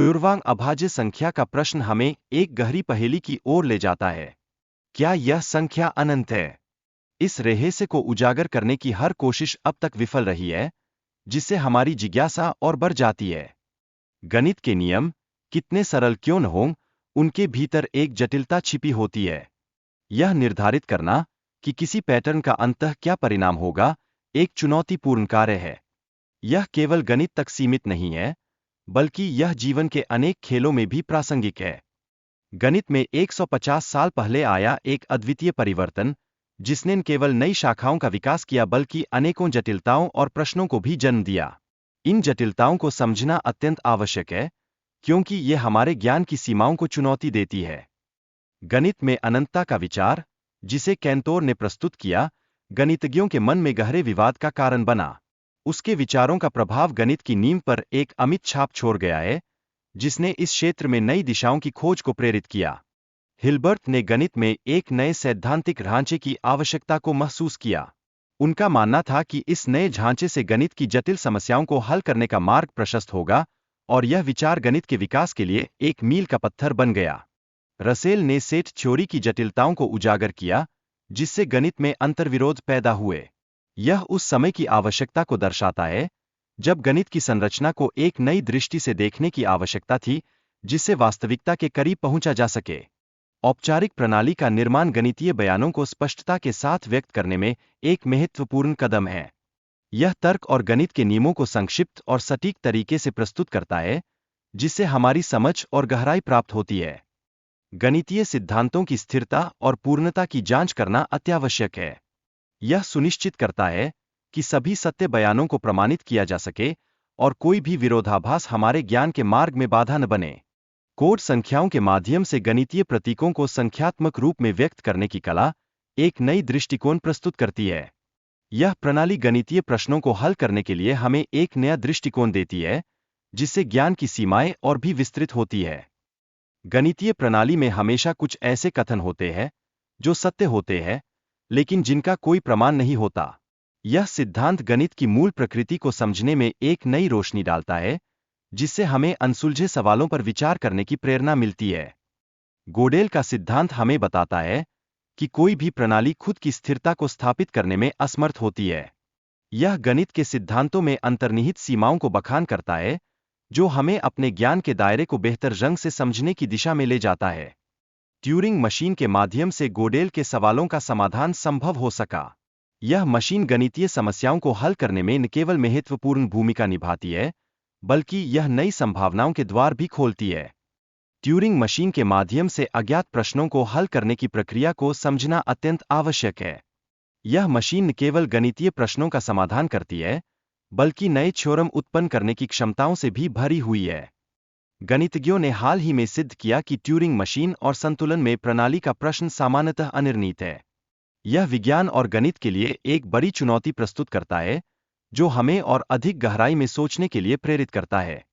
पूर्वांग अभाज्य संख्या का प्रश्न हमें एक गहरी पहेली की ओर ले जाता है। क्या यह संख्या अनंत है? इस रहस्य को उजागर करने की हर कोशिश अब तक विफल रही है, जिससे हमारी जिज्ञासा और बढ़ जाती है। गणित के नियम, कितने सरल क्यों न हों, उनके भीतर एक जटिलता छिपी होती है। यह निर्धारित करना कि किसी पैटर्न का अंततः क्या परिणाम होगा, एक चुनौतीपूर्ण कार्य है। यह केवल गणित तक सीमित नहीं है, बल्कि यह जीवन के अनेक खेलों में भी प्रासंगिक है। गणित में 150 साल पहले आया एक अद्वितीय परिवर्तन, जिसने न केवल नई शाखाओं का विकास किया बल्कि अनेकों जटिलताओं और प्रश्नों को भी जन्म दिया। इन जटिलताओं को समझना अत्यंत आवश्यक है, क्योंकि ये हमारे ज्ञान की सीमाओं को चुनौती देती है। गणित में अनंतता का विचार, जिसे कैंतोर ने प्रस्तुत किया, गणितज्ञों के मन में गहरे विवाद का कारण बना। उसके विचारों का प्रभाव गणित की नींव पर एक अमिट छाप छोड़ गया है, जिसने इस क्षेत्र में नई दिशाओं की खोज को प्रेरित किया। हिल्बर्ट ने गणित में एक नए सैद्धांतिक ढांचे की आवश्यकता को महसूस किया। उनका मानना था कि इस नए ढांचे से गणित की जटिल समस्याओं को हल करने का मार्ग प्रशस्त होगा, और यह विचार गणित के विकास के लिए एक मील का पत्थर बन गया। रसेल ने सेट थ्योरी की जटिलताओं को उजागर किया, जिससे गणित में अंतर्विरोध पैदा हुए। यह उस समय की आवश्यकता को दर्शाता है, जब गणित की संरचना को एक नई दृष्टि से देखने की आवश्यकता थी, जिससे वास्तविकता के करीब पहुंचा जा सके। औपचारिक प्रणाली का निर्माण गणितीय बयानों को स्पष्टता के साथ व्यक्त करने में एक महत्वपूर्ण कदम है। यह तर्क और गणित के नियमों को संक्षिप्त और सटीक तरीके से प्रस्तुत करता है, जिससे हमारी समझ और गहराई प्राप्त होती है। गणितीय सिद्धांतों की स्थिरता और पूर्णता की जांच करना अत्यावश्यक है। यह सुनिश्चित करता है कि सभी सत्य बयानों को प्रमाणित किया जा सके और कोई भी विरोधाभास हमारे ज्ञान के मार्ग में बाधा न बने। कोड संख्याओं के माध्यम से गणितीय प्रतीकों को संख्यात्मक रूप में व्यक्त करने की कला एक नई दृष्टिकोण प्रस्तुत करती है। यह प्रणाली गणितीय प्रश्नों को हल करने के लिए हमें एक नया दृष्टिकोण देती है, जिससे ज्ञान की सीमाएं और भी विस्तृत होती है। गणितीय प्रणाली में हमेशा कुछ ऐसे कथन होते हैं जो सत्य होते हैं, लेकिन जिनका कोई प्रमाण नहीं होता। यह सिद्धांत गणित की मूल प्रकृति को समझने में एक नई रोशनी डालता है, जिससे हमें अनसुलझे सवालों पर विचार करने की प्रेरणा मिलती है। गोडेल का सिद्धांत हमें बताता है कि कोई भी प्रणाली खुद की स्थिरता को स्थापित करने में असमर्थ होती है। यह गणित के सिद्धांतों में अंतर्निहित सीमाओं को बखान करता है, जो हमें अपने ज्ञान के दायरे को बेहतर ढंग से समझने की दिशा में ले जाता है। ट्यूरिंग मशीन के माध्यम से गोडेल के सवालों का समाधान संभव हो सका। यह मशीन गणितीय समस्याओं को हल करने में न केवल महत्वपूर्ण भूमिका निभाती है, बल्कि यह नई संभावनाओं के द्वार भी खोलती है। ट्यूरिंग मशीन के माध्यम से अज्ञात प्रश्नों को हल करने की प्रक्रिया को समझना अत्यंत आवश्यक है। यह मशीन न केवल गणितीय प्रश्नों का समाधान करती है, बल्कि नए थ्योरम उत्पन्न करने की क्षमताओं से भी भरी हुई है। गणितज्ञों ने हाल ही में सिद्ध किया कि ट्यूरिंग मशीन और संतुलन में प्रणाली का प्रश्न सामान्यतः अनिर्णीत है। यह विज्ञान और गणित के लिए एक बड़ी चुनौती प्रस्तुत करता है, जो हमें और अधिक गहराई में सोचने के लिए प्रेरित करता है।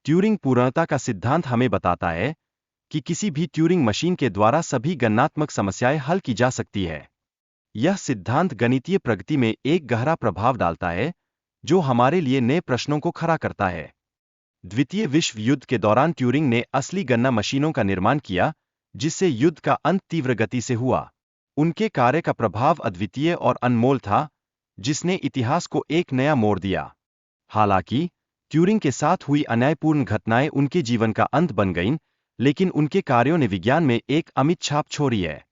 ट्यूरिंग पूर्णता का सिद्धांत हमें बताता है कि किसी भी ट्यूरिंग मशीन के द्वारा सभी गणनात्मक समस्याएं हल की जा सकती है। यह सिद्धांत गणितीय प्रगति में एक गहरा प्रभाव डालता है, जो हमारे लिए नए प्रश्नों को खड़ा करता है। द्वितीय विश्व युद्ध के दौरान ट्यूरिंग ने असली गणना मशीनों का निर्माण किया, जिससे युद्ध का अंत तीव्र गति से हुआ। उनके कार्य का प्रभाव अद्वितीय और अनमोल था, जिसने इतिहास को एक नया मोड़ दिया। हालांकि ट्यूरिंग के साथ हुई अन्यायपूर्ण घटनाएं उनके जीवन का अंत बन गईं, लेकिन उनके कार्यों ने विज्ञान में एक अमिट छाप छोड़ी है।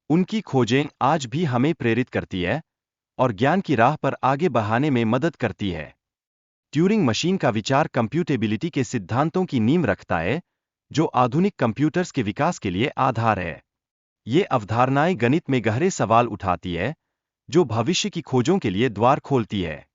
उनकी खोजें आज भी हमें प्रेरित करती है और ज्ञान की राह पर आगे बढ़ाने में मदद करती है। ट्यूरिंग मशीन का विचार कंप्यूटेबिलिटी के सिद्धांतों की नींव रखता है, जो आधुनिक कंप्यूटर्स के विकास के लिए आधार है। ये अवधारणाएं गणित में गहरे सवाल उठाती है, जो भविष्य की खोजों के लिए द्वार खोलती है।